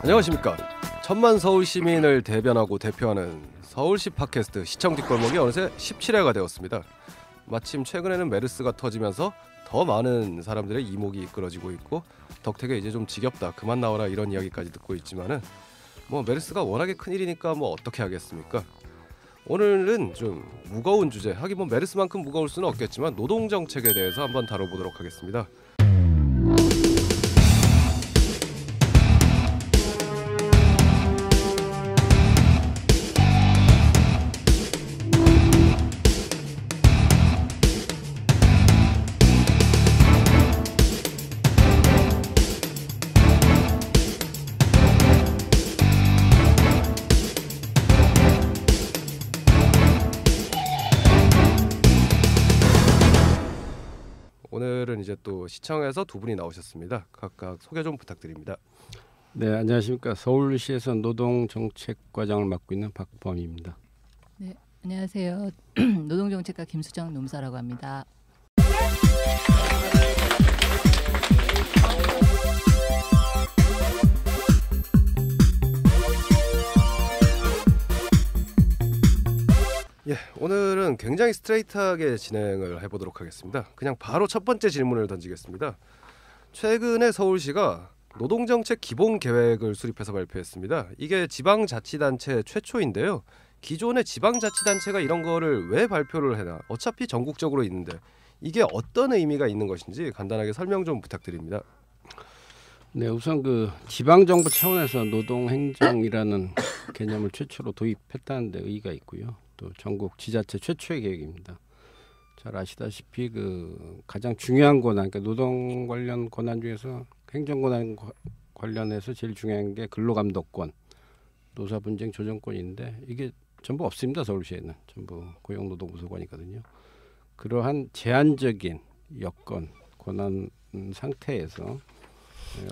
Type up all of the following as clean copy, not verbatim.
안녕하십니까. 천만 서울 시민을 대변하고 대표하는 서울시 팟캐스트 시청 뒷골목이 어느새 17회가 되었습니다. 마침 최근에는 메르스가 터지면서 더 많은 사람들의 이목이 이끌어지고 있고 덕택에 이제 좀 지겹다 그만 나와라 이런 이야기까지 듣고 있지만은 메르스가 워낙에 큰일이니까 어떻게 하겠습니까. 오늘은 좀 무거운 주제, 하긴 메르스만큼 무거울 수는 없겠지만 노동정책에 대해서 한번 다뤄보도록 하겠습니다. 오늘은 이제 또 시청에서 두 분이 나오셨습니다. 각각 소개 좀 부탁드립니다. 네, 안녕하십니까. 서울시에서 노동정책과장을 맡고 있는 박범희입니다. 네, 안녕하세요. 노동정책과 김수정 농사라고 합니다. 예, 오늘은 굉장히 스트레이트하게 진행을 해보도록 하겠습니다. 그냥 바로 첫 번째 질문을 던지겠습니다. 최근에 서울시가 노동정책 기본계획을 수립해서 발표했습니다. 이게 지방자치단체 최초인데요. 기존의 지방자치단체가 이런 거를 왜 발표를 해나? 어차피 전국적으로 있는데 이게 어떤 의미가 있는 것인지 간단하게 설명 좀 부탁드립니다. 네, 우선 그 지방정부 차원에서 노동행정이라는 개념을 최초로 도입했다는 데 의의가 있고요. 또 전국 지자체 최초의 계획입니다. 잘 아시다시피 그 가장 중요한 권한, 그러니까 노동 관련 권한 중에서 행정 권한 관련해서 제일 중요한 게 근로감독권, 노사분쟁 조정권인데 이게 전부 없습니다. 서울시에는 전부 고용노동부서관이거든요. 그러한 제한적인 여건, 권한 상태에서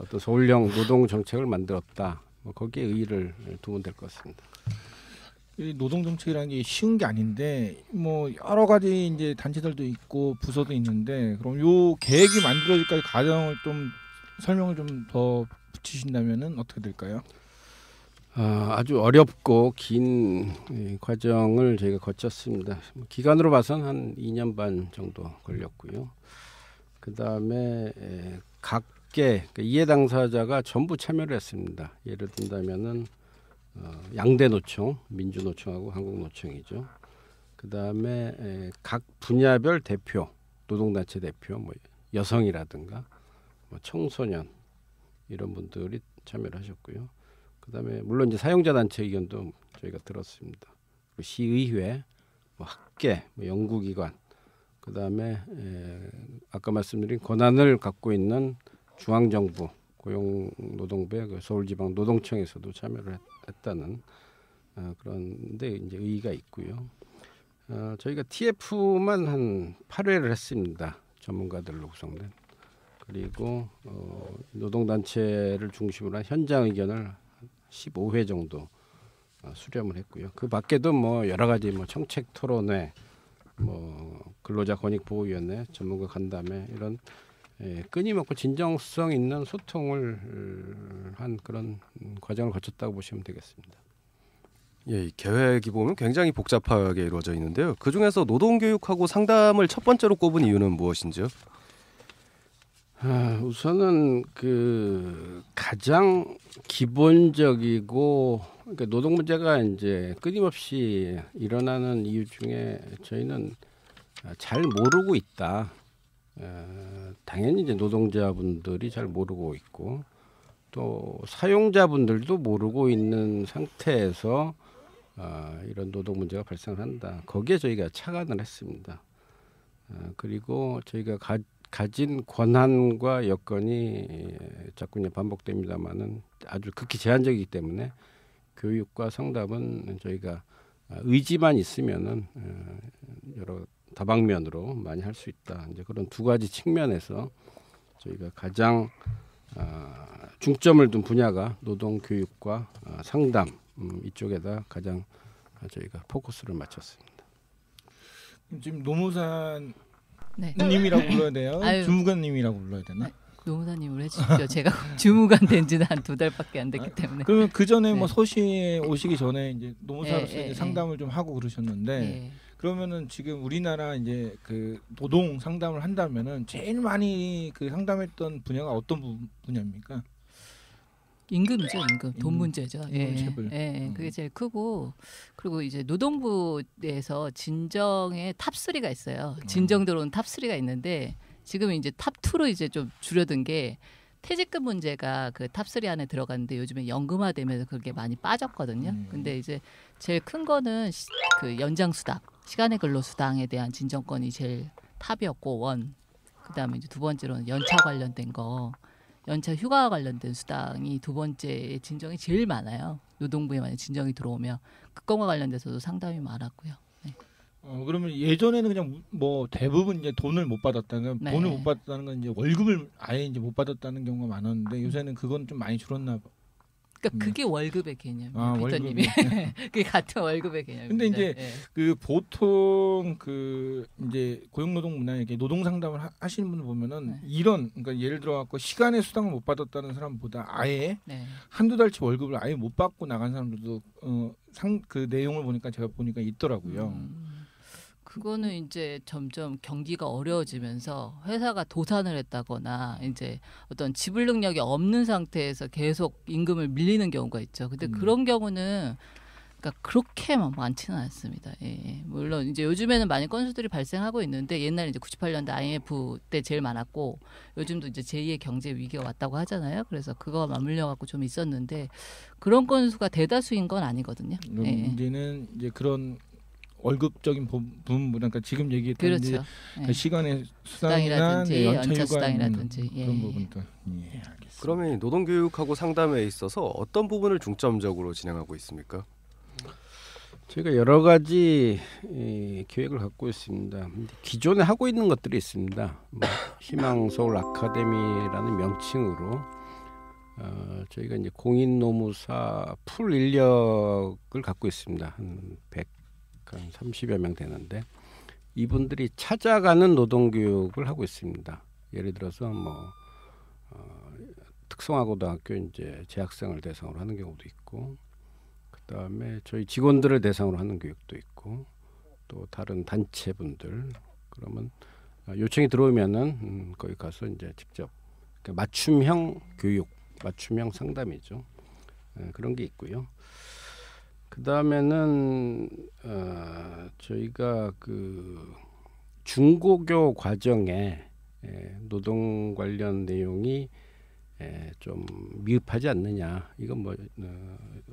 어떤 서울형 노동 정책을 만들었다. 거기에 의의를 두면 될 것 같습니다. 이 노동 정책이라는 게 쉬운 게 아닌데 여러 가지 이제 단체들도 있고 부서도 있는데 그럼 요 계획이 만들어질까지 과정을 좀 설명을 좀 더 붙이신다면은 어떻게 될까요? 아주 어렵고 긴 과정을 저희가 거쳤습니다. 기간으로 봐서는 한 2년 반 정도 걸렸고요. 그 다음에 각계 이해 당사자가 전부 참여를 했습니다. 예를 든다면은 양대 노총, 민주노총하고 한국노총이죠. 그 다음에 각 분야별 대표, 노동단체 대표, 여성이라든가 청소년 이런 분들이 참여를 하셨고요. 그 다음에 물론 이제 사용자 단체 의견도 저희가 들었습니다. 그리고 시의회, 학계, 연구기관, 그 다음에 아까 말씀드린 권한을 갖고 있는 중앙정부, 고용노동부의 그 서울지방노동청에서도 참여를 했다는 그런데 이제 의의가 있고요. 저희가 TF만 한 8회를 했습니다. 전문가들로 구성된. 그리고 노동단체를 중심으로 한 현장 의견을 15회 정도 수렴을 했고요. 그 밖에도 여러 가지 청책 토론회, 근로자 권익보호위원회, 전문가 간담회 이런 끊임없고 진정성 있는 소통을 한 그런 과정을 거쳤다고 보시면 되겠습니다. 예, 이 계획이 보면 굉장히 복잡하게 이루어져 있는데요. 그 중에서 노동교육하고 상담을 첫 번째로 꼽은 이유는 무엇인지요? 우선은 그 가장 기본적이고 그러니까 노동 문제가 이제 끊임없이 일어나는 이유 중에 저희는 잘 모르고 있다. 당연히 이제 노동자분들이 잘 모르고 있고 또 사용자분들도 모르고 있는 상태에서 이런 노동 문제가 발생한다. 거기에 저희가 착안을 했습니다. 그리고 저희가 가진 권한과 여건이 자꾸 이제 반복됩니다만은 아주 극히 제한적이기 때문에 교육과 상담은 저희가 의지만 있으면은 여러 다방면으로 많이 할 수 있다. 이제 그런 두 가지 측면에서 저희가 가장 중점을 둔 분야가 노동 교육과 상담 이쪽에다 가장 저희가 포커스를 맞췄습니다. 지금 노무사 네. 님이라고 불러야 돼요? 아유. 주무관님이라고 불러야 되나? 노무사님을 해주십시오. 제가 주무관 된 지는 한 2달밖에 안 됐기 때문에. 그러면 그 전에 네. 뭐 소시에 오시기 전에 이제 노무사로서 예, 이제 예, 상담을 좀 하고 그러셨는데 예. 그러면은 지금 우리나라 이제 그 노동 상담을 한다면은 제일 많이 그 상담했던 분야가 어떤 분야입니까? 임금이죠, 임금. 돈 임금, 문제죠. 예, 임금체불. 예, 그게 제일 크고 그리고 이제 노동부에서 진정의 탑3가 있어요. 진정 들어온 탑3가 있는데 지금 이제 탑2로 이제 좀 줄여든 게 퇴직금 문제가 그 탑3 안에 들어갔는데 요즘에 연금화되면서 그게 많이 빠졌거든요. 근데 이제 제일 큰 거는 그 연장 수당, 시간의 근로 수당에 대한 진정권이 제일 탑이었고 원. 그다음에 이제 두 번째로는 연차 관련된 거. 연차 휴가와 관련된 수당이 두 번째 진정이 제일 많아요. 노동부에 만약 진정이 들어오면 그건과 관련돼서도 상담이 많았고요. 네. 그러면 예전에는 그냥 뭐 대부분 이제 돈을 못 받았다는 네. 돈을 못 받았다는 건 이제 월급을 아예 이제 못 받았다는 경우가 많았는데 요새는 그건 좀 많이 줄었나 봐. 그러니까 그게 월급의 개념이에요. 아, 피터님이. 그게 같은 월급의 개념입니다. 근데 이제 예. 그 보통 그 이제 고용노동 문화에 노동 상담을 하시는 분들 보면은 네. 이런 그러니까 예를 들어 갖고 시간의 수당을 못 받았다는 사람보다 아예 네. 한두 달치 월급을 아예 못 받고 나간 사람들도 그 내용을 보니까 제가 보니까 있더라고요. 그거는 이제 점점 경기가 어려워지면서 회사가 도산을 했다거나 이제 어떤 지불 능력이 없는 상태에서 계속 임금을 밀리는 경우가 있죠. 근데 그런 경우는 그러니까 그렇게 많지는 않습니다. 예. 물론 이제 요즘에는 많은 건수들이 발생하고 있는데 옛날에 이제 98년도 IMF 때 제일 많았고 요즘도 이제 제2의 경제 위기가 왔다고 하잖아요. 그래서 그거 맞물려 갖고 좀 있었는데 그런 건수가 대다수인 건 아니거든요. 예. 문제는 이제 그런 월급적인 부분 그러니까 지금 얘기했던 그렇죠. 이제 예. 그 시간의 수당이나 수당이라든지 연차 연차 휴가 수당이라든지 예. 그런 부분도 알겠습니다. 그러면 이 노동교육하고 상담에 있어서 어떤 부분을 중점적으로 진행하고 있습니까? 저희가 여러 가지 계획을 갖고 있습니다. 근데 기존에 하고 있는 것들이 있습니다. 뭐 희망서울 아카데미라는 명칭으로 저희가 이제 공인노무사 풀 인력을 갖고 있습니다. 한 30여 명 되는데 이분들이 찾아가는 노동교육을 하고 있습니다. 예를 들어서 뭐 특성화고등학교 이제 재학생을 대상으로 하는 경우도 있고, 그다음에 저희 직원들을 대상으로 하는 교육도 있고, 또 다른 단체분들 그러면 요청이 들어오면은 거기 가서 이제 직접 그러니까 맞춤형 교육, 맞춤형 상담이죠. 그런 게 있고요. 그 다음에는 저희가 그 중고교 과정에 노동 관련 내용이 좀 미흡하지 않느냐. 이건 뭐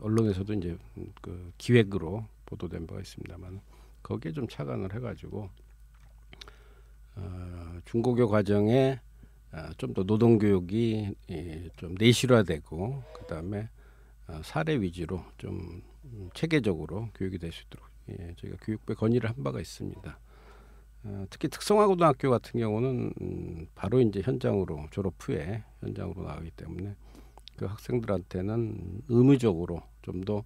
언론에서도 이제 그 기획으로 보도된 바가 있습니다만 거기에 좀 착안을 해가지고 중고교 과정에 좀 더 노동 교육이 좀 내실화되고 그 다음에 사례 위주로 좀 체계적으로 교육이 될 수 있도록 저희가 교육부에 건의를 한 바가 있습니다. 특히 특성화고등학교 같은 경우는 바로 이제 현장으로 졸업 후에 현장으로 나가기 때문에 그 학생들한테는 의무적으로 좀 더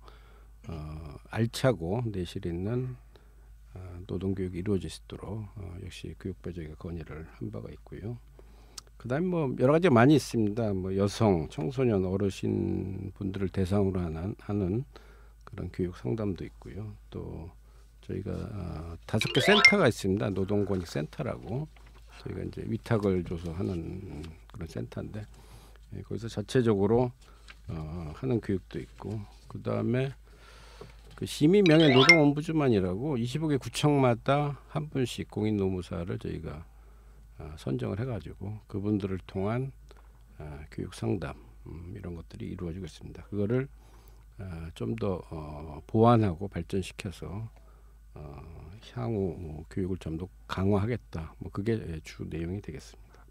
알차고 내실 있는 노동 교육이 이루어질 수 있도록 역시 교육부에 저희가 건의를 한 바가 있고요. 그다음에 뭐 여러 가지가 많이 있습니다. 뭐 여성, 청소년, 어르신 분들을 대상으로 하는 그런 교육 상담도 있고요. 또 저희가 5개 센터가 있습니다. 노동권익센터라고 저희가 이제 위탁을 줘서 하는 그런 센터인데 거기서 자체적으로 하는 교육도 있고, 그다음에 그 시민 명예 노동 옴부즈만이라고 25개 구청마다 한 분씩 공인 노무사를 저희가 선정을 해가지고 그분들을 통한 교육 상담 이런 것들이 이루어지고 있습니다. 그거를 좀 더 보완하고 발전시켜서 향후 교육을 좀 더 강화하겠다. 뭐 그게 주 내용이 되겠습니다.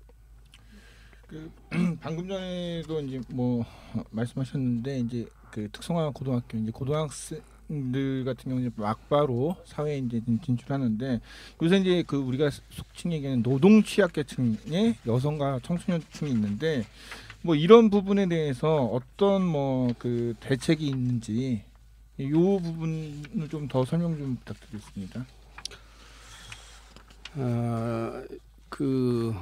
그 방금 전에도 이제 뭐 말씀하셨는데 이제 그 특성화 고등학교 이제 고등학생들 같은 경우는 이제 막바로 사회에 이제 진출하는데 요새 이제 그 우리가 속칭 얘기하는 노동 취약계층의 여성과 청소년층이 있는데 뭐 이런 부분에 대해서 어떤 뭐 그 대책이 있는지 이 부분을 좀 더 설명 좀 부탁드리겠습니다.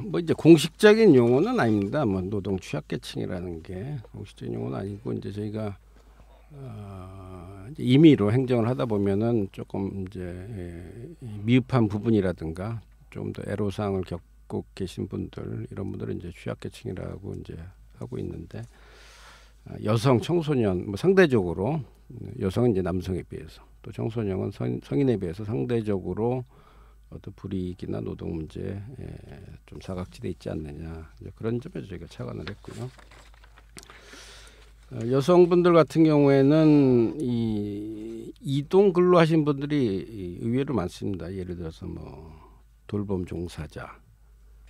뭐 이제 공식적인 용어는 아닙니다. 뭐 노동 취약계층이라는 게 공식적인 용어는 아니고 이제 저희가 이제 임의로 행정을 하다 보면은 조금 이제 미흡한 부분이라든가 좀 더 애로사항을 겪고 계신 분들 이런 분들은 이제 취약계층이라고 이제 하고 있는데 여성, 청소년 뭐 상대적으로 여성은 이제 남성에 비해서 또 청소년은 성인에 비해서 상대적으로 어떤 불이익이나 노동 문제에 좀 사각지대 있지 않느냐 그런 점에서 저희가 착안을 했고요. 여성분들 같은 경우에는 이 이동 근로하신 분들이 의외로 많습니다. 예를 들어서 뭐 돌봄 종사자,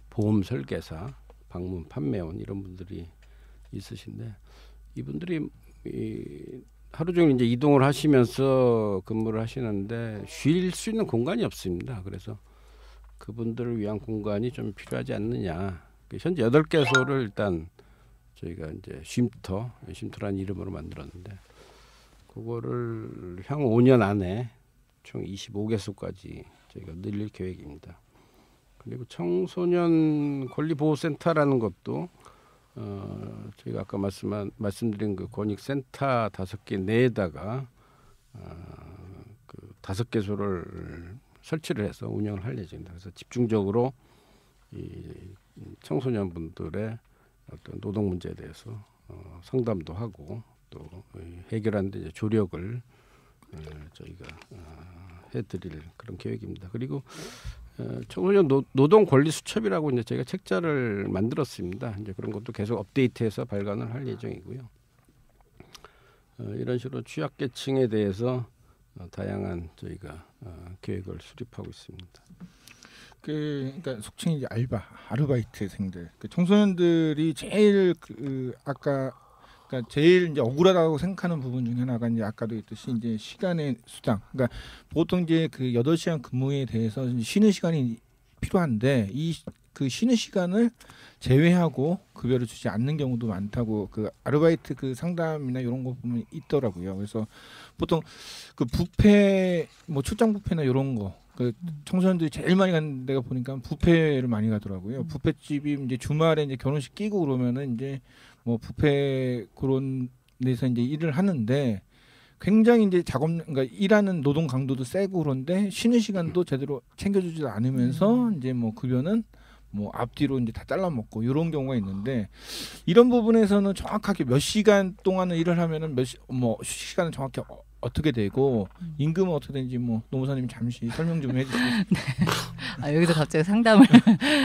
보험 설계사, 방문 판매원 이런 분들이 있으신데 이분들이 하루 종일 이제 이동을 하시면서 근무를 하시는데 쉴 수 있는 공간이 없습니다. 그래서 그분들을 위한 공간이 좀 필요하지 않느냐. 현재 8개소를 일단 저희가 이제 쉼터라는 이름으로 만들었는데 그거를 향후 5년 안에 총 25개소까지 저희가 늘릴 계획입니다. 그리고 청소년 권리보호센터라는 것도 저희가 아까 말씀드린 그 권익센터 5개 내에다가 그 5개소를 설치를 해서 운영을 할 예정입니다. 그래서 집중적으로 이 청소년분들의 어떤 노동 문제에 대해서 상담도 하고 또 해결하는 데 이제 조력을 저희가 해드릴 그런 계획입니다. 그리고 청소년 노동 권리 수첩이라고 이제 저희가 책자를 만들었습니다. 이제 그런 것도 계속 업데이트해서 발간을 할 예정이고요. 이런 식으로 취약계층에 대해서 다양한 저희가 계획을 수립하고 있습니다. 그러니까 속칭 이제 아르바이트생들, 그 청소년들이 제일 그러니까 제일 이제 억울하다고 생각하는 부분 중에 하나가 이제 아까도 했듯이 이제 시간의 수당. 그러니까 보통 이제 그 8시간 근무에 대해서 쉬는 시간이 필요한데 그 쉬는 시간을 제외하고 급여를 주지 않는 경우도 많다고 그 아르바이트 그 상담이나 이런 거 보면 있더라고요. 그래서 보통 그 뷔페 뭐 출장 뷔페나 이런 거 그 청소년들이 제일 많이 가는 데가 보니까 뷔페를 많이 가더라고요. 뷔페집이 이제 주말에 이제 결혼식 끼고 그러면은 이제 뭐 뷔페 그런 데서 이제 일을 하는데 굉장히 이제 그러니까 일하는 노동 강도도 세고 그런데 쉬는 시간도 제대로 챙겨주지 않으면서 이제 뭐 급여는 뭐 앞뒤로 이제 다 잘라 먹고 이런 경우가 있는데 이런 부분에서는 정확하게 몇 시간 동안은 일을 하면은 뭐 시간은 정확히 어떻게 되고 임금은 어떻게 되는지 뭐 노무사님 잠시 설명 좀 해주시겠어요? 아, 여기서 갑자기 상담을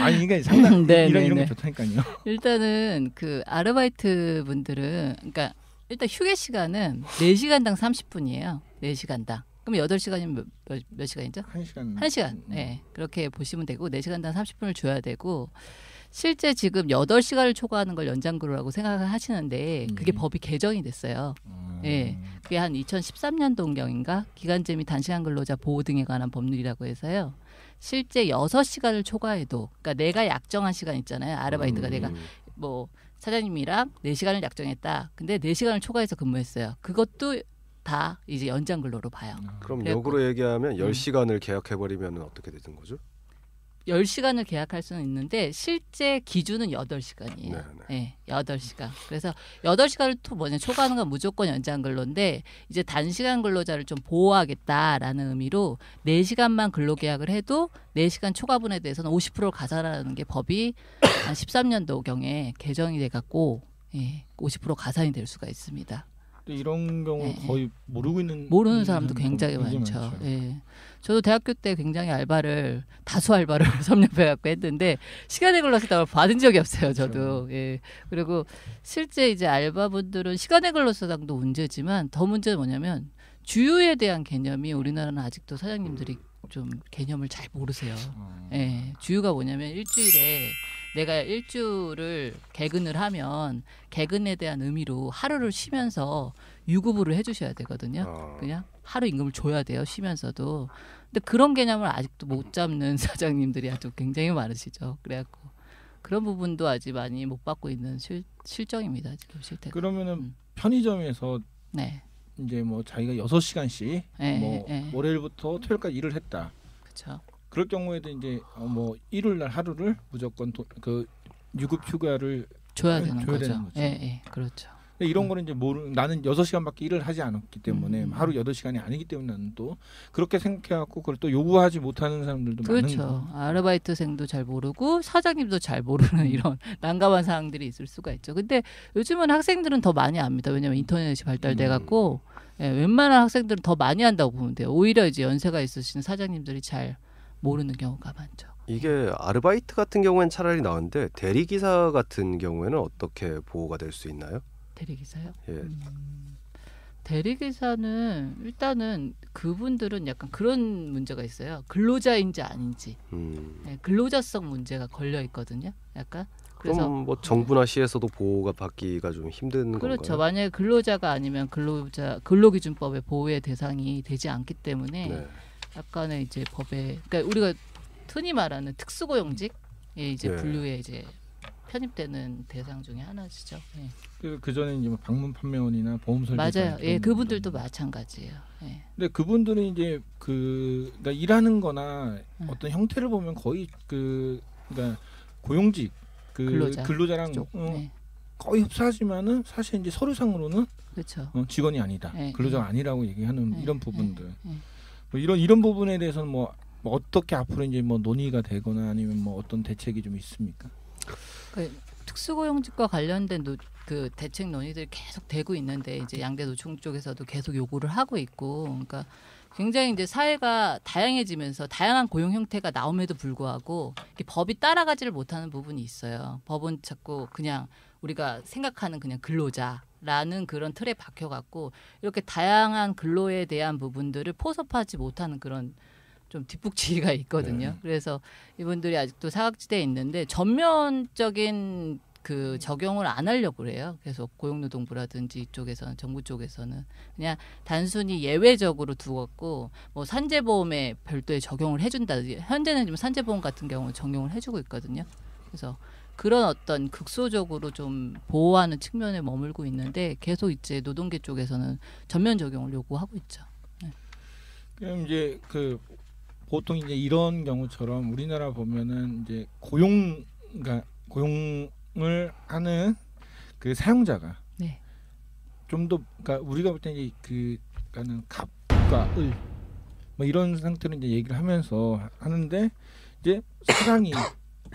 아니 이게 상담 네, 이런 네, 게 네. 좋다니까요. 일단은 그 아르바이트 분들은 그러니까 일단 휴게 시간은 4시간당 30분이에요. 4시간당. 그럼 8시간이면 몇 시간이죠? 1시간. 1시간. 네. 그렇게 보시면 되고 4시간당 30분을 줘야 되고 실제 지금 8시간을 초과하는 걸 연장근로라고 생각을 하시는데 그게 법이 개정이 됐어요. 예. 그게 한 2013년도경인가 기간제 및 단시간 근로자 보호 등에 관한 법률이라고 해서요. 실제 6시간을 초과해도 그러니까 내가 약정한 시간 있잖아요. 아르바이트가 내가 뭐 사장님이랑 4시간을 약정했다. 근데 4시간을 초과해서 근무했어요. 그것도 다 이제 연장 근로로 봐요. 그럼 그래갖고- 역으로 얘기하면 10시간을 계약해버리면 어떻게 되는 거죠? 10시간을 계약할 수는 있는데 실제 기준은 8시간이에요. 네, 네, 8시간. 그래서 8시간을 또 뭐냐 초과하는 건 무조건 연장 근로인데 이제 단시간 근로자를 좀 보호하겠다라는 의미로 4시간만 근로 계약을 해도 4시간 초과분에 대해서는 50%를 가산하는 게 법이 한 13년도경에 개정이 돼 갖고 50% 가산이 될 수가 있습니다. 근데 이런 경우 네. 거의 모르는 사람도 굉장히 많죠. 많죠. 예. 저도 대학교 때 굉장히 다수 알바를 섭렵해 갖고 했는데 시간에 걸러서 다 받은 적이 없어요. 저도. 예. 그리고 실제 이제 알바분들은 시간에 걸러서당도 문제지만 더 문제는 뭐냐면 주휴에 대한 개념이 우리나라는 아직도 사장님들이 좀 개념을 잘 모르세요. 예. 주휴가 뭐냐면 일주일에 내가 일주를 개근을 하면 개근에 대한 의미로 하루를 쉬면서 유급을 해주셔야 되거든요. 그냥 하루 임금을 줘야 돼요. 쉬면서도. 근데 그런 개념을 아직도 못 잡는 사장님들이 아주 굉장히 많으시죠. 그래갖고 그런 부분도 아직 많이 못 받고 있는 실정입니다. 지금 실태. 그러면은 편의점에서 네. 이제 뭐 자기가 6시간씩 네, 뭐 네. 월요일부터 토요일까지 일을 했다. 그렇죠. 그럴 경우에도 이제 뭐 일요일 날 하루를 무조건 그 유급 휴가를 줘야 되는 줘야 거죠. 되는 거죠. 예, 그렇죠. 근데 이런 거는 이제 나는 6시간밖에 일을 하지 않았기 때문에, 음. 하루 8시간이 아니기 때문에 나는 또 그렇게 생각해갖고 그걸 또 요구하지 못하는 사람들도 많은 그렇죠. 거죠. 아르바이트생도 잘 모르고 사장님도 잘 모르는 이런 난감한 상황들이 있을 수가 있죠. 근데 요즘은 학생들은 더 많이 압니다. 왜냐하면 인터넷이 발달돼 갖고 웬만한 학생들은 더 많이 한다고 보면 돼요. 오히려 이제 연세가 있으신 사장님들이 잘 모르는 경우가 많죠. 이게 아르바이트 같은 경우엔 차라리 나은데 대리기사 같은 경우에는 어떻게 보호가 될 수 있나요? 대리기사요? 예. 대리기사는 일단은 그분들은 약간 그런 문제가 있어요. 근로자인지 아닌지 근로자성 문제가 걸려 있거든요. 약간 그래서 그럼 뭐 정부나 시에서도 보호가 받기가 좀 힘든 그렇죠. 건가요? 만약에 근로자가 아니면 근로기준법의 보호의 대상이 되지 않기 때문에 네. 약간의 이제 법에 그러니까 우리가 흔히 말하는 특수고용직에 이제 네. 분류에 이제 편입되는 대상 중에 하나시죠. 예. 그 전에 이제 뭐 방문 판매원이나 보험 설계사 맞아요. 예, 그분들도 마찬가지예요. 예. 근데 그분들은 이제 그러니까 일하는-거나 어떤 형태를 보면 거의 그러니까 고용직 근로자랑 쪽. 네. 거의 흡사하지만은 사실 이제 서류상으로는 그렇죠. 직원이 아니다, 네, 근로자가 아니라고 얘기하는 네, 이런 부분들. 네. 뭐 이런 부분에 대해서는 뭐 어떻게 앞으로 이제 뭐 논의가 되거나 아니면 뭐 어떤 대책이 좀 있습니까? 특수고용직과 관련된 그 대책 논의들이 계속 되고 있는데 이제 양대 노총 쪽에서도 계속 요구를 하고 있고, 그러니까 굉장히 이제 사회가 다양해지면서 다양한 고용 형태가 나옴에도 불구하고 법이 따라가지를 못하는 부분이 있어요. 법은 자꾸 그냥 우리가 생각하는 그냥 근로자라는 그런 틀에 박혀갖고 이렇게 다양한 근로에 대한 부분들을 포섭하지 못하는 그런 좀 뒷북치기가 있거든요. 네. 그래서 이분들이 아직도 사각지대에 있는데 전면적인 그 적용을 안 하려고 그래요. 계속 고용노동부라든지 이쪽에서는 정부 쪽에서는 그냥 단순히 예외적으로 두었고 뭐 산재보험에 별도의 적용을 해준다. 현재는 좀 산재보험 같은 경우 적용을 해주고 있거든요. 그래서 그런 어떤 극소적으로 좀 보호하는 측면에 머물고 있는데 계속 이제 노동계 쪽에서는 전면 적용을 요구하고 있죠. 네. 그럼 이제 보통 이제 이런 경우처럼 우리나라 보면은 이제 고용을 하는 그 사용자가 네. 좀 더 그러니까 우리가 볼 때 이제 그러니까는 갑과 을 뭐 이런 상태로 이제 얘기를 하면서 하는데 이제 사장이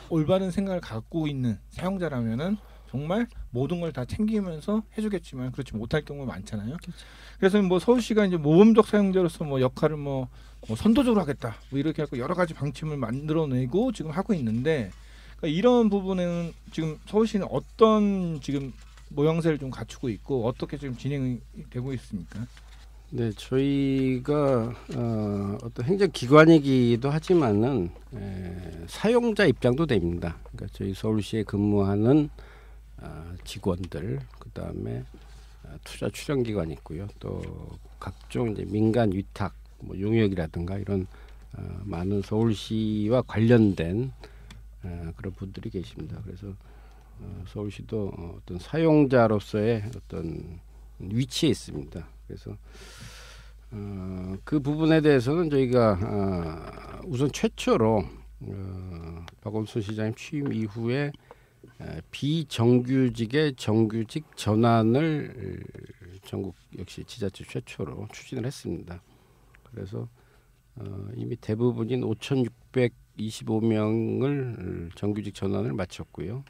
올바른 생각을 갖고 있는 사용자라면은 정말 모든 걸 다 챙기면서 해주겠지만 그렇지 못할 경우가 많잖아요. 그렇죠. 그래서 뭐 서울시가 이제 모범적 사용자로서 뭐 역할을 뭐 선도적으로 하겠다 뭐 이렇게 하고 여러 가지 방침을 만들어내고 지금 하고 있는데, 그러니까 이런 부분에는 지금 서울시는 어떤 지금 모양새를 좀 갖추고 있고 어떻게 지금 진행이 되고 있습니까? 네, 저희가 어떤 행정기관이기도 하지만은 사용자 입장도 됩니다. 그러니까 저희 서울시에 근무하는 직원들, 그 다음에 투자 출연기관이 있고요. 또 각종 이제 민간 위탁, 뭐 용역이라든가 이런 많은 서울시와 관련된 그런 분들이 계십니다. 그래서 서울시도 어떤 사용자로서의 어떤 위치에 있습니다. 그래서 그 부분에 대해서는 저희가 우선 최초로 박원순 시장님 취임 이후에 비정규직의 정규직 전환을 전국 역시 지자체 최초로 추진을 했습니다. 그래서 이미 대부분인 5,625명을 정규직 전환을 마쳤고요.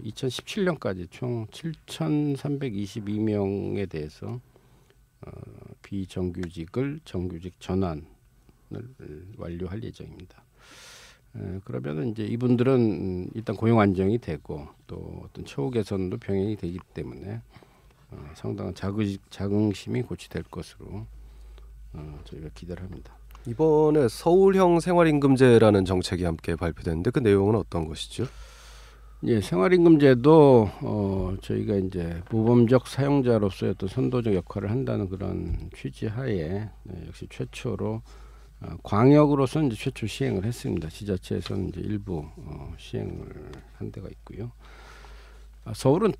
2017년까지 총 7,322명에 대해서 비정규직을 정규직 전환을 완료할 예정입니다. 그러면 이제 이분들은 일단 고용 안정이 되고 또 어떤 처우 개선도 병행이 되기 때문에 상당한 자긍심이 고취될 것으로 저희가 기대를 합니다. 이번에 서울형 생활임금제라는 정책이 함께 발표됐는데 그 내용은 어떤 것이죠? 예, 생활임금제도 저희가 이제 모범적 사용자로서의 어떤 선도적 역할을 한다는 그런 취지하에 역시 최초로 광역으로서는 이제 최초 시행을 했습니다. 지자체에서는 이제 일부 시행을 한 데가 있고요. 서울은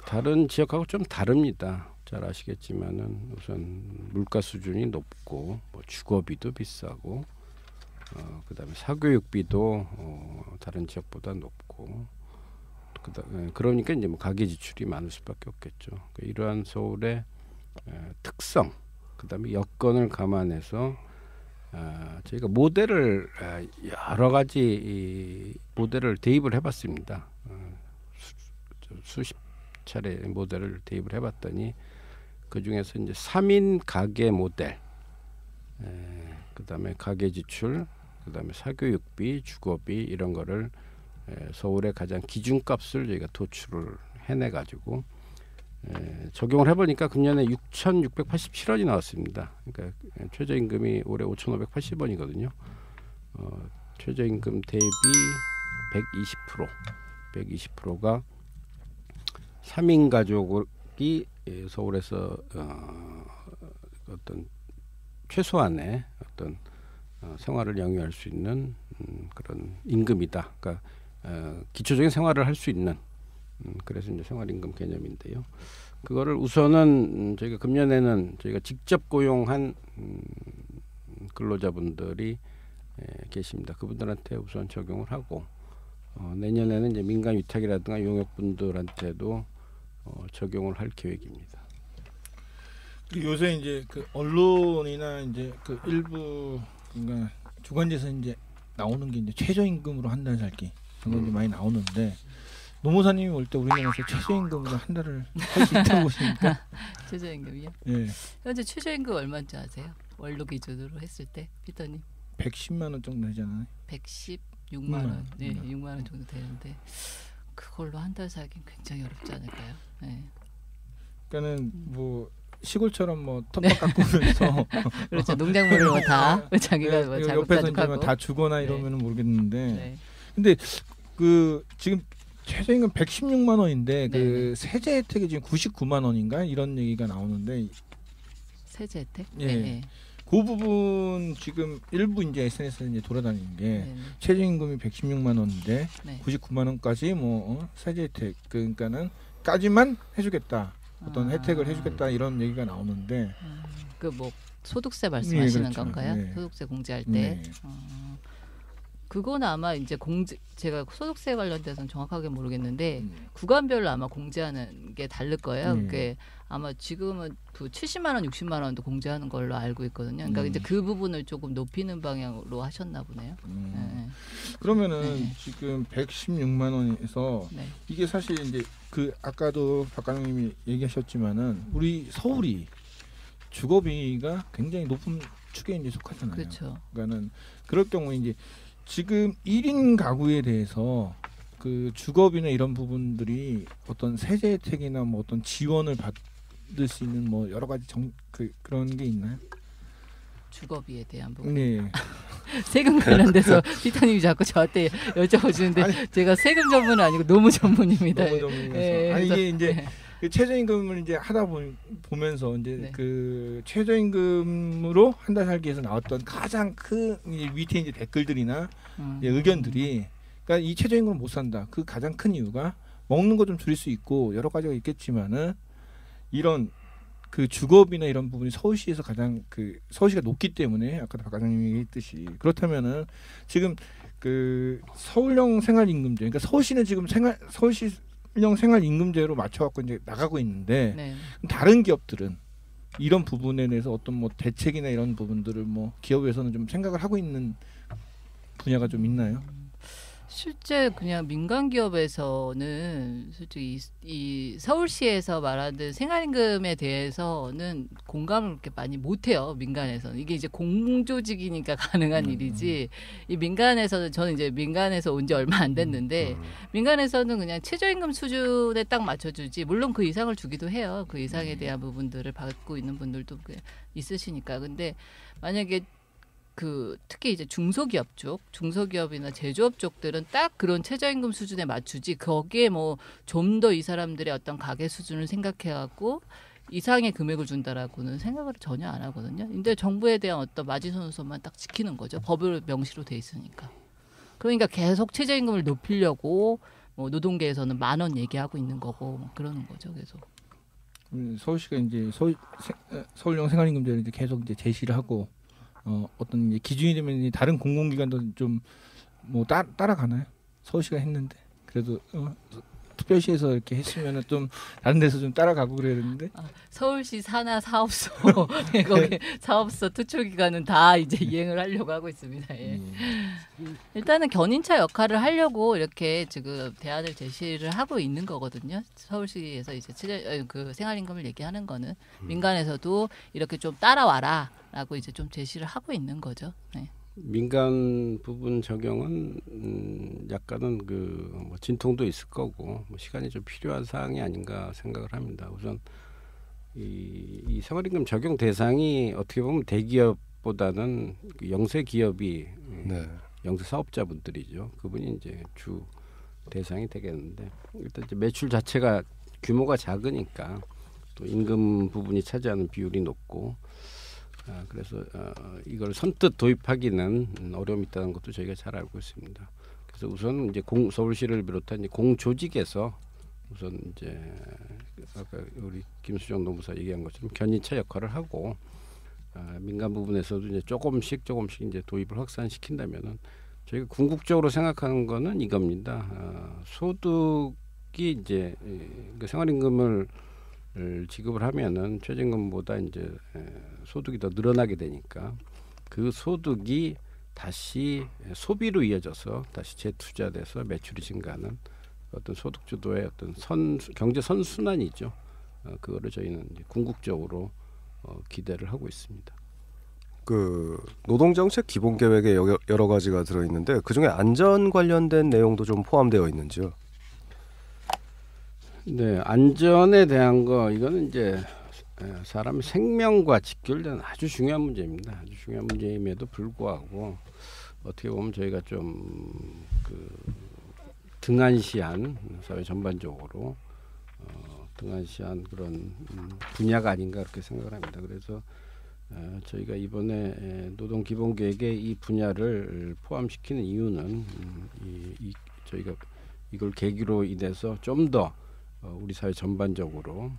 다른 지역하고 좀 다릅니다. 잘 아시겠지만은 우선 물가 수준이 높고 뭐 주거비도 비싸고 그다음에 사교육비도 다른 지역보다 높고 그러니까 이제 뭐 가계 지출이 많을 수밖에 없겠죠. 그러니까 이러한 서울의 특성, 그다음에 여건을 감안해서 저희가 모델을 여러 가지 이 모델을 대입을 해봤습니다. 수십 차례 모델을 대입을 해봤더니 그 중에서 이제 3인 가계 모델, 그다음에 가계 지출, 그다음에 사교육비, 주거비 이런 거를 서울의 가장 기준값을 저희가 도출을 해내가지고 적용을 해보니까 금년에 6,687원이 나왔습니다. 그러니까 최저임금이 올해 5,580원이거든요. 최저임금 대비 120%가 3인 가족이 서울에서 어떤 최소한의 어떤 생활을 영위할 수 있는 그런 임금이다. 그러니까 기초적인 생활을 할 수 있는 그래서 이제 생활임금 개념인데요. 그거를 우선은 저희가 금년에는 저희가 직접 고용한 근로자분들이 계십니다. 그분들한테 우선 적용을 하고 내년에는 이제 민간 위탁이라든가 용역분들한테도 적용을 할 계획입니다. 요새 이제 그 언론이나 이제 그 일부 그러니까 주간지에서 이제 나오는 게 이제 최저임금으로 한 달 살기 그런 게 많이 나오는데 노무사님이 올 때 우리나라에서 최저임금으로 한 달을 할 수 있다고 보십니까? 최저임금이요? 예. 현재 최저임금 얼마인지 아세요? 월로 기준으로 했을 때 피터님 110만 원 정도 되잖아요. 116만 원, 네, 6만 원 정도 되는데 그걸로 한 달 살긴 굉장히 어렵지 않을까요? 네. 그러니까는 뭐 시골처럼 뭐 텃밭 가꾸면서 그렇죠. 농작물을 뭐 다 자기가 뭐 옆에서 이제 자급자족하고 다 주거나 이러면은 모르겠는데 네. 근데 그 지금 최저임금 116만 원인데 그 네네. 세제 혜택이 지금 99만 원인가 이런 얘기가 나오는데 세제 혜택? 예. 네. 그 부분 지금 일부 이제 SNS에 이제 돌아다니는 게 네. 최저임금이 116만 원인데 네. 99만 원까지 뭐 세제 혜택 그러니까는 까지만 해주겠다 어떤 혜택을 해주겠다 이런 얘기가 나오는데 그 뭐 소득세 말씀하시는 그렇죠. 건가요? 네. 소득세 공제할 때. 네. 그건 아마 이제 제가 소득세 관련돼서는 정확하게 모르겠는데 구간별로 아마 공제하는 게 다를 거예요. 그게 아마 지금은 그 70만 원, 60만 원도 공제하는 걸로 알고 있거든요. 그러니까 이제 그 부분을 조금 높이는 방향으로 하셨나 보네요. 네. 그러면은 네. 지금 116만 원에서 네. 이게 사실 이제 그 아까도 박관영님이 얘기하셨지만은 우리 서울이 주거비가 굉장히 높은 축에 이제 속하잖아요. 그렇죠. 그러니까는 그럴 경우에 이제 지금 1인 가구에 대해서 그 주거비나 이런 부분들이 어떤 세제 혜택이나 뭐 어떤 지원을 받을 수 있는 뭐 여러 가지 그런 게 있나요? 주거비에 대한 부분. 네. 세금 관련돼서 피터님이 자꾸 저한테 여쭤보시는데 제가 세금 전문은 아니고 노무 전문입니다. 너무 전문이라서. 예, 아니 그래서- 이게 이제 네. 그 최저임금을 이제 하다 보면서 이제 네. 그 최저임금으로 한 달 살기에서 나왔던 가장 큰 이제 밑에 이제 댓글들이나 이제 의견들이 그러니까 이 최저임금을 못 산다. 그 가장 큰 이유가 먹는 거 좀 줄일 수 있고 여러 가지가 있겠지만은 이런 그 주거비나 이런 부분이 서울시에서 가장 그 서울시가 높기 때문에 아까도 박 과장님이 얘기했듯이 그렇다면은 지금 그 서울형 생활임금제 그러니까 서울시는 지금 서울시형 생활임금제로 맞춰갖고 이제 나가고 있는데 네. 다른 기업들은 이런 부분에 대해서 어떤 뭐 대책이나 이런 부분들을 뭐 기업에서는 좀 생각을 하고 있는 분야가 좀 있나요? 실제 그냥 민간 기업에서는 솔직히 이 서울시에서 말하는 생활임금에 대해서는 공감을 그렇게 많이 못해요. 민간에서는 이게 이제 공조직이니까 가능한 일이지. 이 민간에서는 저는 이제 민간에서 온 지 얼마 안 됐는데 민간에서는 그냥 최저임금 수준에 딱 맞춰주지. 물론 그 이상을 주기도 해요. 그 이상에 대한 부분들을 받고 있는 분들도 있으시니까. 근데 만약에 그 특히 이제 중소기업이나 제조업 쪽들은 딱 그런 최저임금 수준에 맞추지 거기에 뭐 좀 더 이 사람들의 어떤 가계 수준을 생각해갖고 이상의 금액을 준다라고는 생각을 전혀 안 하거든요. 근데 정부에 대한 어떤 마지노선만 딱 지키는 거죠. 법으로 명시로 돼 있으니까. 그러니까 계속 최저임금을 높이려고 뭐 노동계에서는 10,000원 얘기하고 있는 거고 뭐 그러는 거죠. 계속. 서울시가 이제 서울형 생활임금제를 이제 계속 이제 제시를 하고 어떤 이제 기준이 되면 이제 다른 공공기관도 좀 뭐 따라가나요? 서울시가 했는데 그래도 특별시에서 이렇게 했으면은 좀 다른 데서 좀 따라가고 그래야 되는데 서울시 산하 사업소 거기 사업소 투철 기관은 다 이제 이행을 하려고 하고 있습니다. 예. 일단은 견인차 역할을 하려고 이렇게 지금 대안을 제시를 하고 있는 거거든요. 서울시에서 이제 그 생활임금을 얘기하는 거는 민간에서도 이렇게 좀 따라와라라고 이제 좀 제시를 하고 있는 거죠. 네. 민간 부분 적용은 약간은 뭐 진통도 있을 거고 뭐 시간이 좀 필요한 사항이 아닌가 생각을 합니다. 우선 이 생활임금 적용 대상이 어떻게 보면 대기업보다는 영세 기업이 네. 영세 사업자분들이죠. 그분이 이제 주 대상이 되겠는데 일단 이제 매출 자체가 규모가 작으니까 또 임금 부분이 차지하는 비율이 높고 그래서 이걸 선뜻 도입하기는 어려움이 있다는 것도 저희가 잘 알고 있습니다. 그래서 우선 이제 서울시를 비롯한 이제 공조직에서 우선 이제 아까 우리 김수정 노무사 얘기한 것처럼 견인차 역할을 하고 민간 부분에서도 이제 조금씩 이제 도입을 확산시킨다면은 저희가 궁극적으로 생각하는 거는 이겁니다. 소득이 이제 그 생활임금을 지급을 하면은 최저임금보다 이제 소득이 더 늘어나게 되니까 그 소득이 다시 소비로 이어져서 다시 재투자돼서 매출이 증가하는 어떤 소득 주도의 어떤 경제 선순환이죠. 그거를 저희는 이제 궁극적으로 기대를 하고 있습니다. 그 노동정책 기본 계획에 여러 가지가 들어 있는데 그 중에 안전 관련된 내용도 좀 포함되어 있는지요? 네, 안전에 대한 거 이거는 이제 사람의 생명과 직결된 아주 중요한 문제입니다. 아주 중요한 문제임에도 불구하고 어떻게 보면 저희가 좀 그 등한시한 사회 전반적으로 등한시한 그런 분야가 아닌가 그렇게 생각을 합니다. 그래서 저희가 이번에 노동기본계획에 이 분야를 포함시키는 이유는 저희가 이걸 계기로 인해서 좀 더 우리 사회 전반적으로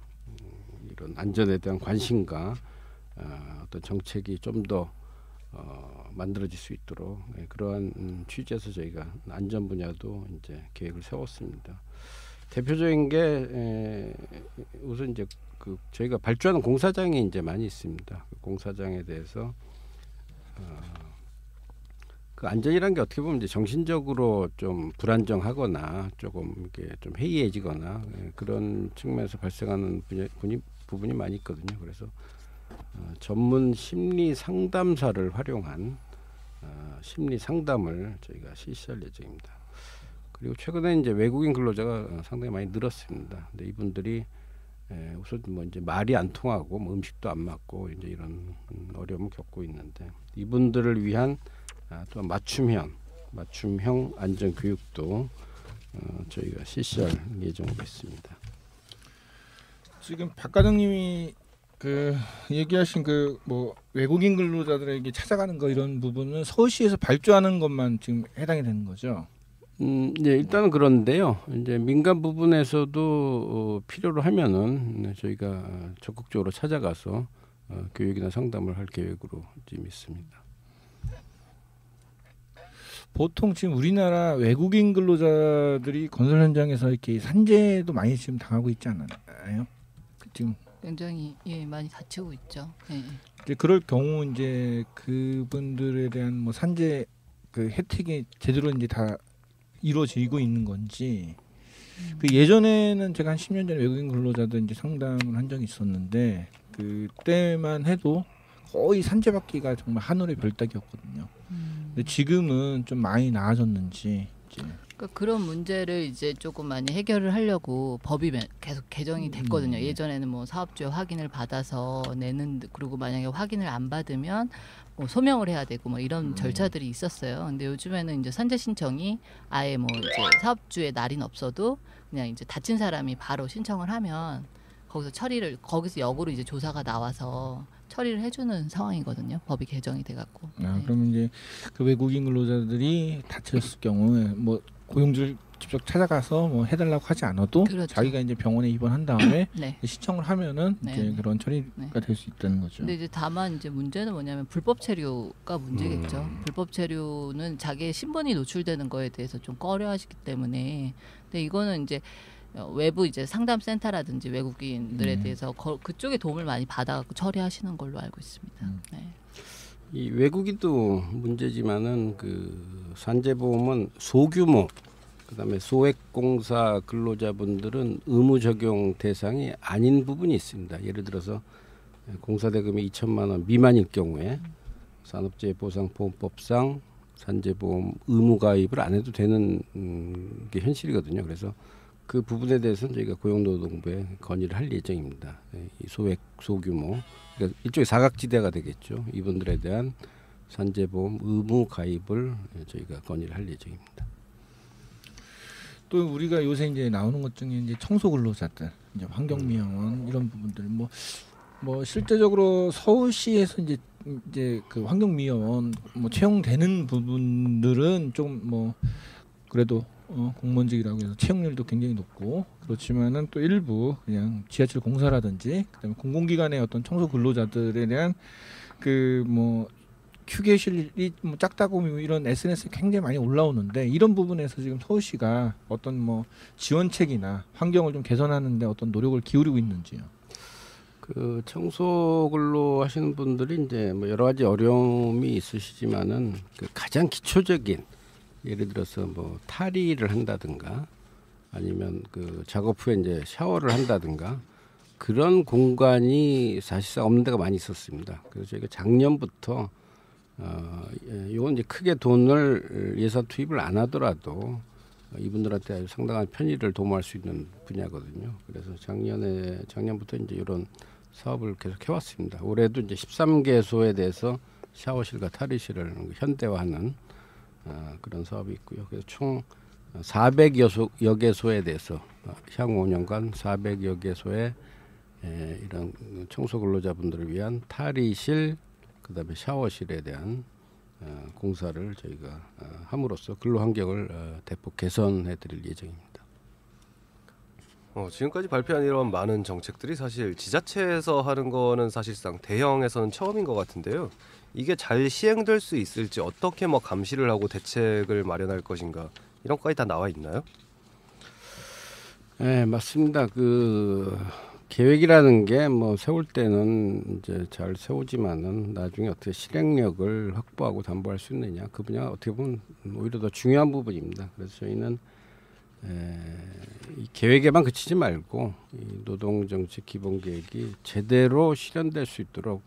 이런 안전에 대한 관심과 어떤 정책이 좀 더 만들어질 수 있도록 그러한 취지에서 저희가 안전 분야도 이제 계획을 세웠습니다. 대표적인 게 우선 이제 그 저희가 발주하는 공사장이 이제 많이 있습니다. 그 공사장에 대해서 그 안전이란 게 어떻게 보면 이제 정신적으로 좀 불안정하거나 조금 이렇게 좀 해이해지거나 그런 측면에서 발생하는 부분이 많이 있거든요. 그래서 전문 심리 상담사를 활용한 심리 상담을 저희가 실시할 예정입니다. 그리고 최근에 이제 외국인 근로자가 상당히 많이 늘었습니다. 근데 이분들이 우선 뭐 이제 말이 안 통하고 뭐 음식도 안 맞고 이제 이런 어려움을 겪고 있는데 이분들을 위한 또 맞춤형 안전 교육도 저희가 실시할 예정으로 있습니다. 지금 박 과장님이 그 얘기하신 그 뭐 외국인 근로자들에게 찾아가는 거 이런 부분은 서울시에서 발주하는 것만 지금 해당이 되는 거죠? 네, 일단은 그런데요. 이제 민간 부분에서도 필요로 하면은 저희가 적극적으로 찾아가서 교육이나 상담을 할 계획으로 지금 있습니다. 보통 지금 우리나라 외국인 근로자들이 건설 현장에서 이렇게 산재도 많이 지금 당하고 있지 않나요? 지금 굉장히 많이 다치고 있죠. 예. 이제 그럴 경우 이제 그분들에 대한 뭐 산재 그 혜택이 제대로 이제 다 이루어지고 있는 건지 그 예전에는 제가 한 10년 전에 외국인 근로자들 이제 상담을 한 적이 있었는데 그때만 해도 거의 산재받기가 정말 하늘의 별따기였거든요. 근데 지금은 좀 많이 나아졌는지 이제. 그러니까 그런 문제를 이제 조금 많이 해결을 하려고 법이 계속 개정이 됐거든요. 예전에는 뭐 사업주의 확인을 받아서 내는 그리고 만약에 확인을 안 받으면 뭐 소명을 해야 되고 뭐 이런 절차들이 있었어요. 근데 요즘에는 이제 산재 신청이 아예 뭐 이제 사업주의 날인 없어도 그냥 이제 다친 사람이 바로 신청을 하면 거기서 역으로 이제 조사가 나와서 처리를 해주는 상황이거든요. 법이 개정이 돼갖고. 그러면 이제 그 외국인 근로자들이 다쳤을 경우에 뭐 고용주를 직접 찾아가서 뭐 해달라고 하지 않아도 그렇죠. 자기가 이제 병원에 입원한 다음에 네. 신청을 하면은 네. 이제 그런 처리가 네. 될 수 있다는 거죠. 근데 이제 다만 이제 문제는 뭐냐면 불법 체류가 문제겠죠. 불법 체류는 자기의 신분이 노출되는 거에 대해서 좀 꺼려하시기 때문에. 근데 이거는 이제 외부 이제 상담 센터라든지 외국인들에 대해서 그쪽에 도움을 많이 받아갖고 처리하시는 걸로 알고 있습니다. 네. 이 외국인도 문제지만은 그 산재보험은 소규모 그다음에 소액공사 근로자분들은 의무 적용 대상이 아닌 부분이 있습니다. 예를 들어서 공사대금이 2천만 원 미만일 경우에 산업재해보상보험법상 산재보험 의무 가입을 안 해도 되는 게 현실이거든요. 그래서 그 부분에 대해서는 저희가 고용노동부에 건의를 할 예정입니다. 이 소액 소규모 그러니까 일종의 사각지대가 되겠죠. 이분들에 대한 산재보험 의무 가입을 저희가 건의를 할 예정입니다. 또 우리가 요새 이제 나오는 것 중에 이제 청소 근로자들, 이제 환경미화원 이런 부분들 뭐 실제적으로 서울시에서 이제 그 환경미화원 뭐 채용되는 부분들은 좀 뭐 그래도 공무원직이라고 해서 채용률도 굉장히 높고 그렇지만은 또 일부 그냥 지하철 공사라든지 그다음에 공공기관의 어떤 청소 근로자들에 대한 그 뭐 휴게실이 뭐 작다고 이런 SNS에 굉장히 많이 올라오는데 이런 부분에서 지금 서울시가 어떤 뭐 지원책이나 환경을 좀 개선하는데 어떤 노력을 기울이고 있는지요? 그 청소 근로 하시는 분들이 이제 뭐 여러 가지 어려움이 있으시지만은 그 가장 기초적인 예를 들어서 뭐 탈의를 한다든가 아니면 그 작업 후에 이제 샤워를 한다든가 그런 공간이 사실상 없는 데가 많이 있었습니다. 그래서 저희가 작년부터 이건 이제 크게 돈을 예산 투입을 안 하더라도 이분들한테 아주 상당한 편의를 도모할 수 있는 분야거든요. 그래서 작년부터 이제 이런 사업을 계속 해왔습니다. 올해도 이제 13개소에 대해서 샤워실과 탈의실을 현대화하는 그런 사업이 있고요. 그래서 총 400여 개소에 대해서 향후 5년간 400여 개소에 이런 청소 근로자분들을 위한 탈의실 그다음에 샤워실에 대한 공사를 저희가 함으로써 근로 환경을 대폭 개선해 드릴 예정입니다. 지금까지 발표한 이런 많은 정책들이 사실 지자체에서 하는 거는 사실상 대형에서는 처음인 것 같은데요. 이게 잘 시행될 수 있을지 어떻게 뭐 감시를 하고 대책을 마련할 것인가 이런 것까지 다 나와 있나요? 네, 맞습니다. 그 계획이라는 게 뭐 세울 때는 이제 잘 세우지만은 나중에 어떻게 실행력을 확보하고 담보할 수 있느냐 그 분야가 어떻게 보면 오히려 더 중요한 부분입니다. 그래서 저희는 이 계획에만 그치지 말고 이 노동정책 기본계획이 제대로 실현될 수 있도록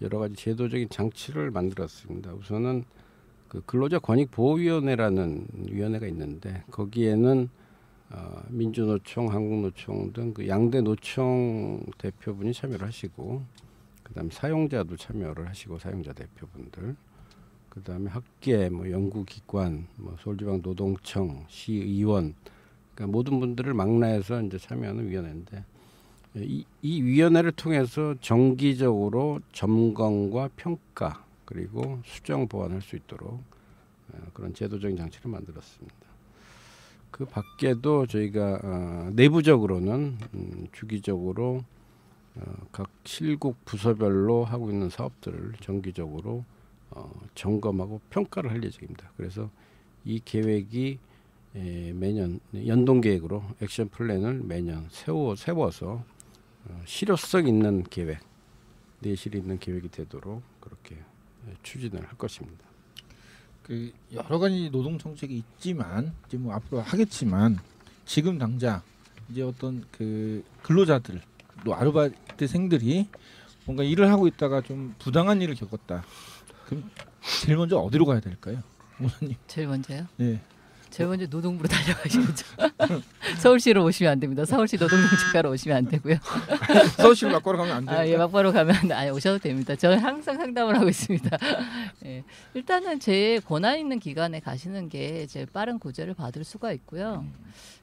여러 가지 제도적인 장치를 만들었습니다. 우선은 그 근로자권익보호위원회라는 위원회가 있는데 거기에는 민주노총, 한국노총 등 그 양대 노총 대표분이 참여를 하시고 그다음에 사용자도 참여를 하시고 사용자 대표분들 그다음에 학계, 뭐 연구기관, 뭐 서울지방노동청, 시의원 그러니까 모든 분들을 망라해서 이제 참여하는 위원회인데 이 위원회를 통해서 정기적으로 점검과 평가 그리고 수정 보완할 수 있도록 그런 제도적인 장치를 만들었습니다. 그 밖에도 저희가 내부적으로는 주기적으로 각 실국 부서별로 하고 있는 사업들을 정기적으로 점검하고 평가를 할 예정입니다. 그래서 이 계획이 매년 연동 계획으로 액션 플랜을 매년 세워서 실효성 있는 계획, 내실 있는 계획이 되도록 그렇게 추진을 할 것입니다. 그 여러 가지 노동 정책이 있지만 이제 뭐 앞으로 하겠지만 지금 당장 이제 어떤 그 근로자들 또 아르바이트생들이 뭔가 일을 하고 있다가 좀 부당한 일을 겪었다. 그럼 제일 먼저 어디로 가야 될까요, 목사님? 제일 먼저요? 네. 제일 먼저 노동부로 달려가시죠. 서울시로 오시면 안 됩니다. 서울시 노동정책과로 오시면 안 되고요. 서울시로 막바로 가면 안 돼요. 예, 막바로 가면 오셔도 됩니다. 저는 항상 상담을 하고 있습니다. 예, 일단은 제일 권한 있는 기관에 가시는 게 제일 빠른 구제를 받을 수가 있고요.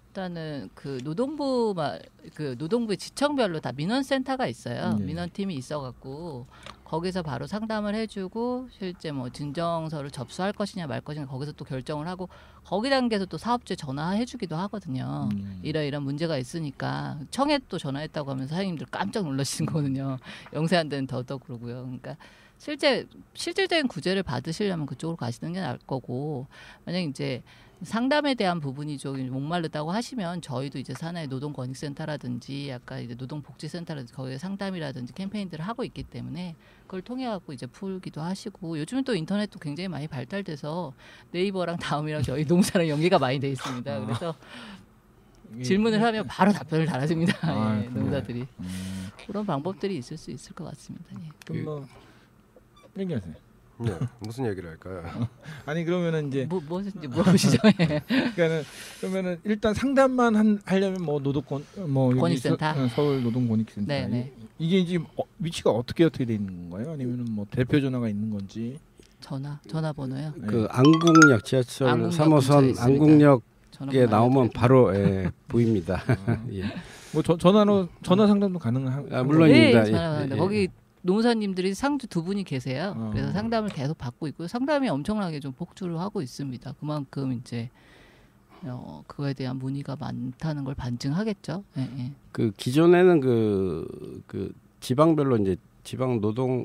일단은 그 노동부의 지청별로 다 민원센터가 있어요. 민원팀이 있어갖고 거기서 바로 상담을 해주고 실제 뭐 진정서를 접수할 것이냐 말 것이냐 거기서 또 결정을 하고 거기 단계에서 또 사업주에 전화해주기도 하거든요. 이런 문제가 있으니까 청에 또 전화했다고 하면 사장님들 깜짝 놀라시는 거거든요. 영세한테는 더더욱 그러고요. 그러니까 실질적인 구제를 받으시려면 그쪽으로 가시는 게 나을 거고 만약 이제 상담에 대한 부분이 좀 목마르다고 하시면 저희도 이제 산하의 노동권익센터라든지 아까 이제 노동복지센터라든지 거기에 상담이라든지 캠페인들을 하고 있기 때문에 그걸 통해 갖고 이제 풀기도 하시고 요즘은 또 인터넷도 굉장히 많이 발달돼서 네이버랑 다음이랑 저희 농사랑 연계가 많이 돼 있습니다. 그래서 질문을 하면 바로 답변을 달아줍니다. 예, 농사들이 그런 방법들이 있을 수 있을 것 같습니다. 예. 그럼 뭐 얘기하세요. 네, 무슨 얘기를 할까요? 아니 그러면은 이제 무엇인지 물어보시죠. 예. 그러면은 일단 상담만 하려면 뭐 노동권 뭐 권익센터? 서울 노동권익센터 네네. 이게 지금 위치가 어떻게 돼 있는 건가요? 아니면은 뭐 대표 전화가 있는 건지? 전화번호요. 네. 그 안국역 지하철 안국역 3호선 근처에 있습니다. 안국역에 나오면 바로 보입니다. 예. 뭐 전화 상담도 가능한 물론입니다. 네, 예. 거기 노무사님들이 상주 2분이 계세요. 그래서 어. 상담을 계속 받고 있고요. 상담이 엄청나게 좀 폭주를 하고 있습니다. 그만큼 이제 그거에 대한 문의가 많다는 걸 반증하겠죠. 예, 예. 그 기존에는 그 지방별로 이제 지방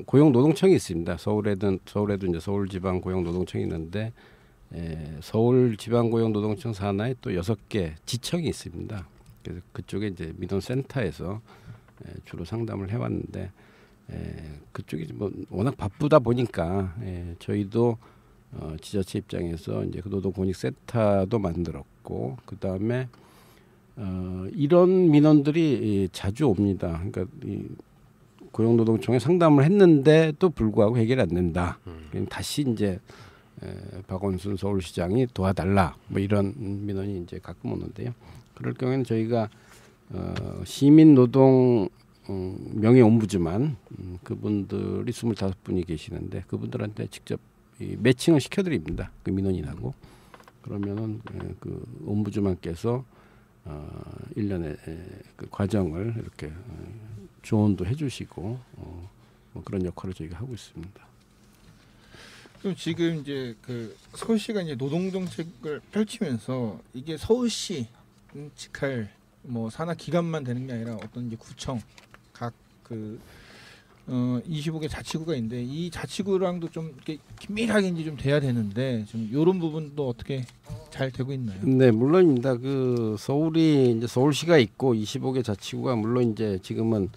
고용 노동청이 있습니다. 서울에도 이제 서울지방 고용 노동청이 있는데 서울 지방 고용 노동청 산하에 또 6개 지청이 있습니다. 그래서 그쪽에 이제 민원센터에서 주로 상담을 해왔는데 그쪽이 뭐 워낙 바쁘다 보니까 저희도 지자체 입장에서 이제 그 노동권익센터도 만들었고 그 다음에 이런 민원들이 자주 옵니다. 그러니까 이 고용노동청에 상담을 했는데도 불구하고 해결이 안 된다. 그럼 다시 이제 박원순 서울시장이 도와달라. 뭐 이런 민원이 이제 가끔 오는데요. 그럴 경우에는 저희가 시민노동 명예 옴부즈만 그분들이 25분이 계시는데 그분들한테 직접 매칭을 시켜드립니다. 그 민원인하고 그러면은 그 옴부즈만께서 1년의 그 과정을 이렇게 조언도 해주시고 뭐 그런 역할을 저희가 하고 있습니다. 그럼 지금 이제 그 서울시가 이제 노동 정책을 펼치면서 이게 서울시 직할 뭐 산하 기관만 되는 게 아니라 어떤 이제 구청 각 그 25개 자치구가 있는데 이 자치구랑도 좀 이렇게 긴밀하게 이제 좀 돼야 되는데 좀 이런 부분도 어떻게 잘 되고 있나요? 네, 물론입니다. 그 서울이 이제 서울시가 있고 25개 자치구가 물론 이제 지금은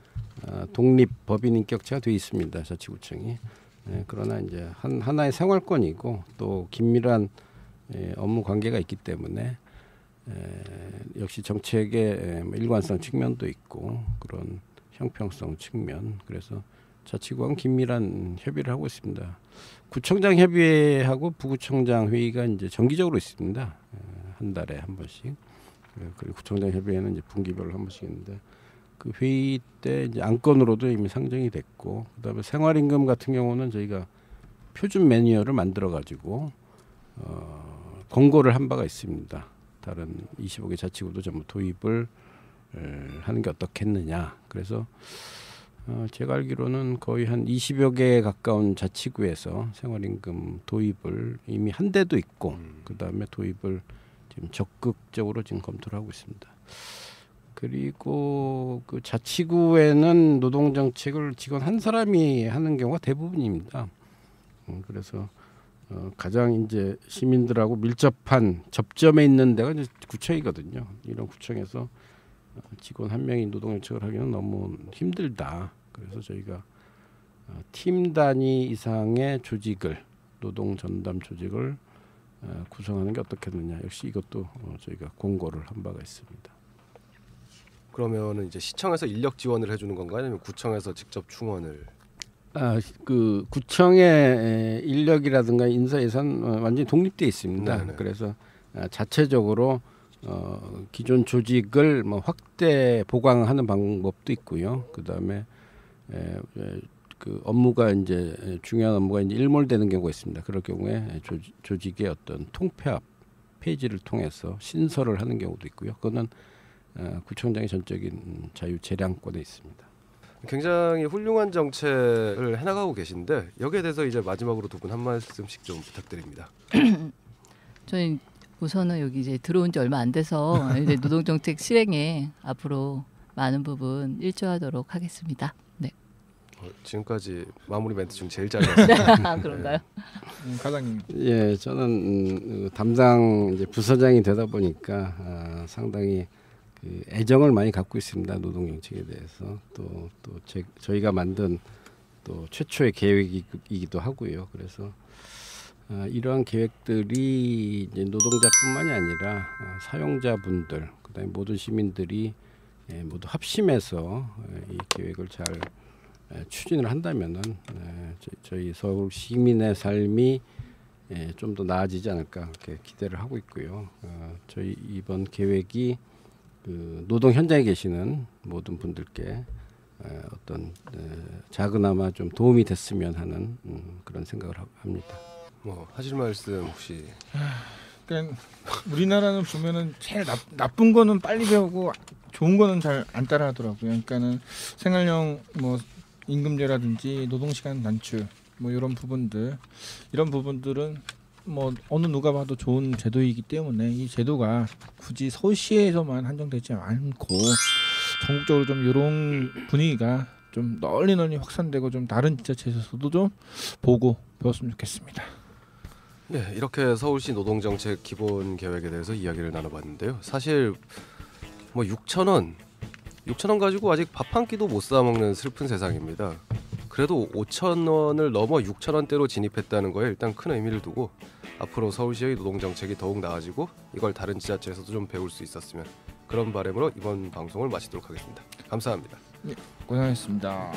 독립 법인 인격체가 돼 있습니다. 자치구청이. 그러나 이제 하나의 생활권이고 또 긴밀한 업무 관계가 있기 때문에 역시 정책의 일관성 측면도 있고 그런 형평성 측면 그래서 자치구랑 긴밀한 협의를 하고 있습니다. 구청장 협의회하고 부구청장 회의가 이제 정기적으로 있습니다. 한 달에 한 번씩. 그리고 구청장 협의회는 이제 분기별로 한 번씩 있는데 그 회의 때 이제 안건으로도 이미 상정이 됐고 그다음에 생활임금 같은 경우는 저희가 표준 매뉴얼을 만들어 가지고 권고를 한 바가 있습니다. 다른 25개 자치구도 전부 도입을 하는 게 어떻겠느냐. 그래서 제가 알기로는 거의 한 20여 개에 가까운 자치구에서 생활임금 도입을 이미 한 데도 있고 그다음에 도입을 지금 적극적으로 지금 검토를 하고 있습니다. 그리고 그 자치구에는 노동정책을 직원 한 사람이 하는 경우가 대부분입니다. 그래서 가장 이제 시민들하고 밀접한 접점에 있는 데가 이제 구청이거든요. 이런 구청에서 직원 한 명이 노동정책을 하기는 너무 힘들다. 그래서 저희가 팀 단위 이상의 조직을 노동 전담 조직을 구성하는 게 어떻겠느냐. 역시 이것도 저희가 공고를 한 바가 있습니다. 그러면은 이제 시청에서 인력 지원을 해주는 건가요? 아니면 구청에서 직접 충원을? 그 구청의 인력이라든가 인사 예산 완전히 독립돼 있습니다. 네네. 그래서 자체적으로 기존 조직을 뭐 확대 보강하는 방법도 있고요. 그다음에 그 업무가 이제 중요한 업무가 이제 일몰되는 경우가 있습니다. 그럴 경우에 조직의 어떤 통폐합 페이지를 통해서 신설을 하는 경우도 있고요. 그거는 구청장의 전적인 자유 재량권에 있습니다. 굉장히 훌륭한 정책을 해나가고 계신데 여기에 대해서 이제 마지막으로 두 분 한 말씀씩 좀 부탁드립니다. 저희 우선은 여기 이제 들어온 지 얼마 안 돼서 이제 노동정책 실행에 앞으로 많은 부분 일조하도록 하겠습니다. 네. 지금까지 마무리 멘트 중 제일 짧았습니다. 그런가요? 과장님. 예, 저는 담당 이제 부서장이 되다 보니까 상당히 그 애정을 많이 갖고 있습니다. 노동 정책에 대해서 또 저희가 만든 또 최초의 계획이기도 하고요. 그래서 이러한 계획들이 이제 노동자뿐만이 아니라 사용자분들, 그다음에 모든 시민들이 모두 합심해서 이 계획을 잘 추진을 한다면은 저희 서울 시민의 삶이 좀 더 나아지지 않을까 그렇게 기대를 하고 있고요. 저희 이번 계획이 그 노동 현장에 계시는 모든 분들께 어떤 작은아마 좀 도움이 됐으면 하는 그런 생각을 합니다. 뭐 하실 말씀 혹시? 그러니까 우리나라는 보면은 제일 나쁜 거는 빨리 배우고 좋은 거는 잘 안 따라하더라고요. 그러니까는 생활형 뭐 임금제라든지 노동시간 단축 뭐 이런 부분들은 뭐 어느 누가 봐도 좋은 제도이기 때문에 이 제도가 굳이 서울시에서만 한정되지 않고 전국적으로 좀 이런 분위기가 좀 널리 확산되고 좀 다른 지자체에서도 좀 보고 배웠으면 좋겠습니다. 네, 이렇게 서울시 노동정책 기본 계획에 대해서 이야기를 나눠봤는데요. 사실 뭐 6천 원 가지고 아직 밥 한 끼도 못 사 먹는 슬픈 세상입니다. 그래도 5천 원을 넘어 6천 원대로 진입했다는 거에 일단 큰 의미를 두고 앞으로 서울시의 노동정책이 더욱 나아지고 이걸 다른 지자체에서도 좀 배울 수 있었으면 그런 바람으로 이번 방송을 마치도록 하겠습니다. 감사합니다. 고생하셨습니다.